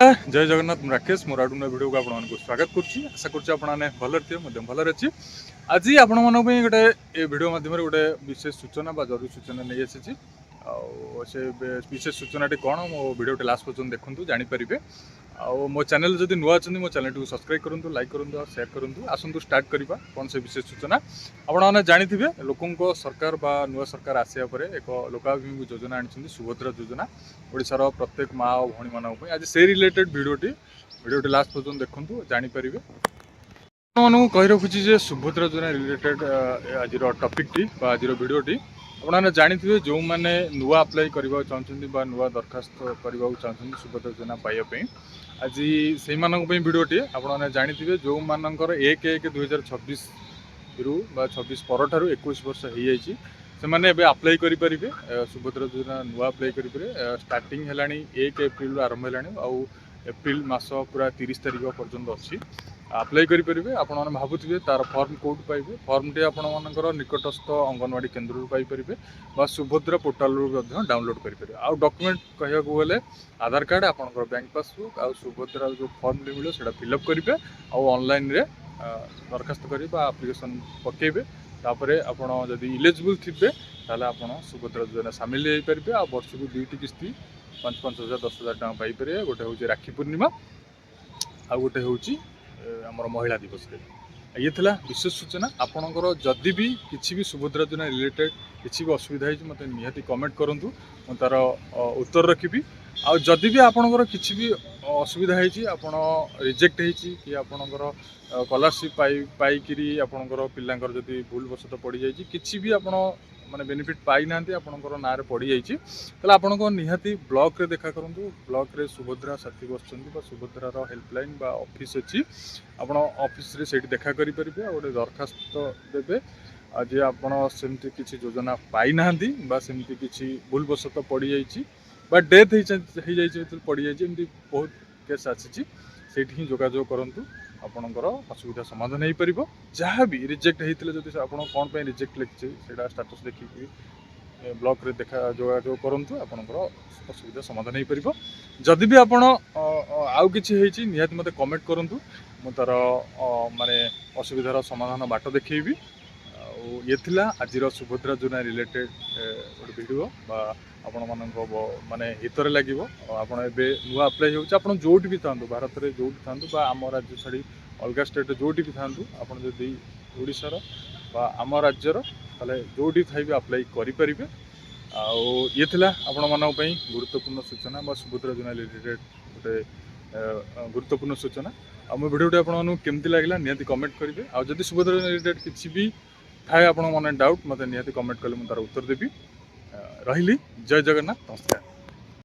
जय जगन्नाथ ମୁଁ ରାକେଶ ମୋର ଆଡୁ ଭିଡ଼ିଓ को ଆପଣମାନଙ୍କୁ ସ୍ୱାଗତ କରୁଛି ଆଶା କରୁଛି ଆପଣମାନେ ଭଲରେ ଥିବେ ମଧ୍ୟ ଭଲରେ ଅଛି ଆଜି ଆପଣମାନଙ୍କ ପାଇଁ ଗୋଟେ ଏ ଭିଡ଼ିଓ ମାଧ୍ୟମରେ ଗୋଟେ ବିଶେଷ ସୂଚନା ବା ଜରୁରୀ ସୂଚନା ନେଇ ଆସିଛି ଆଉ ସେ ବିଶେଷ ସୂଚନାଟି କ'ଣ ମୋ ଭିଡ଼ିଓଟି ଲାଷ୍ଟ ପର୍ଯ୍ୟନ୍ତ ଦେଖନ୍ତୁ ଜାଣିପାରିବେ ଆଉ ମୋ ଚ୍ୟାନେଲ ଯଦି ନୂଆ ଅଛନ୍ତି ମୋ ଚ୍ୟାନେଲଟିକୁ ସବସ୍କ୍ରାଇବ୍ କରନ୍ତୁ ଲାଇକ୍ କରନ୍ତୁ ଆଉ ସେୟାର କରନ୍ତୁ ଆସନ୍ତୁ ଷ୍ଟାର୍ଟ କରିବା କ'ଣ ସେ ବିଶେଷ ସୂଚନା ଆପଣମାନେ ଜାଣିଥିବେ ଲୋକଙ୍କ ସରକାର ବା ନୂଆ ସରକାର ଆସିବା ପରେ ଏକ ଲୋକାଭିମୁଖୀ ଯୋଜନା ଆଣିଛନ୍ତି ସୁଭଦ୍ରା ଯୋଜନା ଓଡ଼ିଶାର ପ୍ରତ୍ୟେକ ମା ଓ ଭଉଣୀମାନଙ୍କ ପାଇଁ ଆଜି ସେ ରିଲେଟେଡ୍ ଭିଡ଼ିଓଟି ଲାଷ୍ଟ ପର୍ଯ୍ୟନ୍ତ ଦେଖନ୍ତୁ ଜାଣିପାରିବେ ଆପଣମାନଙ୍କୁ କହି ରଖୁଛି ଯେ ସୁଭଦ୍ରା ଯୋଜନା ରିଲେଟେଡ୍ ଆଜିର ଟପିକ୍ଟି ବା ଆଜିର ଭିଡ଼ିଓଟି ଆପଣମାନେ ଜାଣିଥିବେ ଯେଉଁମାନେ ନୂଆ ଆପ୍ଲାଏ କରିବାକୁ ଚାହୁଁଛନ୍ତି ବା ନୂଆ ଦରଖାସ୍ତ କରିବାକୁ ଚାହୁଁଛନ୍ତି ସୁଭଦ୍ରା ଯୋଜନା ପାଇବା ପାଇଁ ଆଜି ସେଇମାନଙ୍କ ପାଇଁ ଭିଡ଼ିଓଟି ଆପଣମାନେ ଜାଣିଥିବେ ଯେଉଁମାନଙ୍କର 1/1/2026ରୁ ବା 26 ପରଠାରୁ 21 ବର୍ଷ ହେଇଯାଇଛି ସେମାନେ ଏବେ ଆପ୍ଲାଏ କରିପାରିବେ ସୁଭଦ୍ରା ଯୋଜନା ନୂଆ ଆପ୍ଲାଏ କରିପାରିବେ ଷ୍ଟାର୍ଟିଂ ହେଲାଣି 1 ଏପ୍ରିଲରୁ ଆରମ୍ଭ ହେଲାଣି ଆଉ ଏପ୍ରିଲ ମାସ ପୁରା 30 ତାରିଖ ପର୍ଯ୍ୟନ୍ତ ଅଛି ଆପ୍ଲାଏ କରିପାରିବେ ଆପଣମାନେ ଭାବୁଥିବେ ତାର ଫର୍ମ କେଉଁଠୁ ପାଇବେ ଫର୍ମଟି ଆପଣମାନଙ୍କର ନିକଟସ୍ଥ ଅଙ୍ଗନବାଡ଼ି କେନ୍ଦ୍ରରୁ ପାଇପାରିବେ ବା ସୁଭଦ୍ରା ପୋର୍ଟାଲରୁ ମଧ୍ୟ ଡାଉନଲୋଡ଼ କରିପାରିବେ ଆଉ ଡକ୍ୟୁମେଣ୍ଟ କହିବାକୁ ଗଲେ ଆଧାର କାର୍ଡ଼ ଆପଣଙ୍କର ବ୍ୟାଙ୍କ ପାସବୁକ୍ ଆଉ ସୁଭଦ୍ରା ଯେଉଁ ଫର୍ମଟି ମିଳିବ ସେଇଟା ଫିଲ୍ଅପ୍ କରିବେ ଆଉ ଅନଲାଇନ୍ରେ ଦରଖାସ୍ତ କରିବେ ବା ଆପ୍ଲିକେସନ୍ ପକାଇବେ ତାପରେ ଆପଣ ଯଦି ଇଲିଜିବୁଲ୍ ଥିବେ ତାହେଲେ ଆପଣ ସୁଭଦ୍ରା ଯୋଜନା ସାମିଲ ହେଇପାରିବେ ଆଉ ବର୍ଷକୁ 2ଟି କିସ୍ତି 5,000 10,000 ଟଙ୍କା ପାଇପାରିବେ ଗୋଟେ ହେଉଛି ରାକ୍ଷୀ ପୂର୍ଣ୍ଣିମା ଆଉ ଗୋଟେ ହେଉଛି ଆମର ମହିଳା ଦିବସରେ ଇଏ ଥିଲା ବିଶେଷ ସୂଚନା ଆପଣଙ୍କର ଯଦି ବି କିଛି ବି ସୁଭଦ୍ରା ଯୋଜନା ରିଲେଟେଡ୍ କିଛି ବି ଅସୁବିଧା ହେଇଛି ମୋତେ ନିହାତି କମେଣ୍ଟ କରନ୍ତୁ ମୁଁ ତାର ଉତ୍ତର ରଖିବି ଆଉ ଯଦି ବି ଆପଣଙ୍କର କିଛି ବି ଅସୁବିଧା ହେଇଛି ଆପଣ ରିଜେକ୍ଟ ହେଇଛି କି ଆପଣଙ୍କର ସ୍କଲାରସିପ୍ ପାଇକିରି ଆପଣଙ୍କର ପିଲାଙ୍କର ଯଦି ଭୁଲବଶତଃ ପଡ଼ିଯାଇଛି କିଛି ବି ଆପଣ ମାନେ ବେନିଫିଟ୍ ପାଇନାହାନ୍ତି ଆପଣଙ୍କର ନାଁରେ ପଡ଼ିଯାଇଛି ତାହେଲେ ଆପଣଙ୍କ ନିହାତି ବ୍ଲକରେ ଦେଖା କରନ୍ତୁ ବ୍ଲକରେ ସୁଭଦ୍ରା ସାଥୀ ବସୁଛନ୍ତି ବା ସୁଭଦ୍ରାର ହେଲ୍ପଲାଇନ୍ ବା ଅଫିସ୍ ଅଛି ଆପଣ ଅଫିସ୍ରେ ସେଇଠି ଦେଖା କରିପାରିବେ ଆଉ ଗୋଟେ ଦରଖାସ୍ତ ଦେବେ ଆଉ ଯେ ଆପଣ ସେମିତି କିଛି ଯୋଜନା ପାଇନାହାନ୍ତି ବା ସେମିତି କିଛି ଭୁଲବଶତଃ ପଡ଼ିଯାଇଛି ବା ଡେଥ୍ ହେଇଯାଇଛି ପଡ଼ିଯାଇଛି ଏମିତି ବହୁତ କେସ୍ ଆସିଛି ସେଇଠି ହିଁ ଯୋଗାଯୋଗ କରନ୍ତୁ ଆପଣଙ୍କର ଅସୁବିଧା ସମାଧାନ ହେଇପାରିବ ଯାହା ବି ରିଜେକ୍ଟ ହେଇଥିଲେ ଯଦି ଆପଣ କ'ଣ ପାଇଁ ରିଜେକ୍ଟ ଲେଖିছে ସେଇଟା ଷ୍ଟାଟସ୍ ଦେଖିକି ବ୍ଲକରେ ଯୋଗାଯୋଗ କରନ୍ତୁ ଆପଣଙ୍କର ଅସୁବିଧା ସମାଧାନ ହେଇପାରିବ ଯଦି ବି ଆପଣ ଆଉ କିଛି ହେଇଛି ନିହାତି ମୋତେ କମେଣ୍ଟ କରନ୍ତୁ ମୁଁ ତାର ମାନେ ଅସୁବିଧାର ସମାଧାନ ବାଟ ଦେଖେଇବି ଆଉ ଇଏ ଥିଲା ଆଜିର ସୁଭଦ୍ରା ଯୋଜନା ରିଲେଟେଡ୍ ଗୋଟେ ଭିଡ଼ିଓ ବା ଆପଣମାନଙ୍କ ମାନେ ହିତରେ ଲାଗିବ ଆପଣ ଏବେ ନୂଆ ଆପ୍ଲାଏ ହେଉଛି ଆପଣ ଯେଉଁଠି ବି ଥାନ୍ତୁ ଭାରତରେ ଯେଉଁଠି ଥାନ୍ତୁ ବା ଆମ ରାଜ୍ୟ ଛାଡ଼ି ଅଲଗା ଷ୍ଟେଟ୍ରେ ଯେଉଁଠି ବି ଥାନ୍ତୁ ଆପଣ ଯଦି ଓଡ଼ିଶାର ବା ଆମ ରାଜ୍ୟର ତାହେଲେ ଯେଉଁଠି ଥାଇବି ଆପ୍ଲାଏ କରିପାରିବେ ଆଉ ଇଏ ଥିଲା ଆପଣମାନଙ୍କ ପାଇଁ ଗୁରୁତ୍ୱପୂର୍ଣ୍ଣ ସୂଚନା ବା ସୁଭଦ୍ରା ଯୋଜନା ରିଲେଟେଡ୍ ଗୋଟେ ଗୁରୁତ୍ୱପୂର୍ଣ୍ଣ ସୂଚନା ଆଉ ମୋ ଭିଡ଼ିଓଟି ଆପଣମାନଙ୍କୁ କେମିତି ଲାଗିଲା ନିହାତି କମେଣ୍ଟ କରିବେ ଆଉ ଯଦି ସୁଭଦ୍ରା ଯୋଜନା ରିଲେଟେଡ୍ କିଛି ବି ଥାଏ ଆପଣଙ୍କ ମନରେ ଡାଉଟ୍ ମୋତେ ନିହାତି କମେଣ୍ଟ କଲେ ମୁଁ ତାର ଉତ୍ତର ଦେବି ରହିଲି ଜୟ ଜଗନ୍ନାଥ ନମସ୍କାର।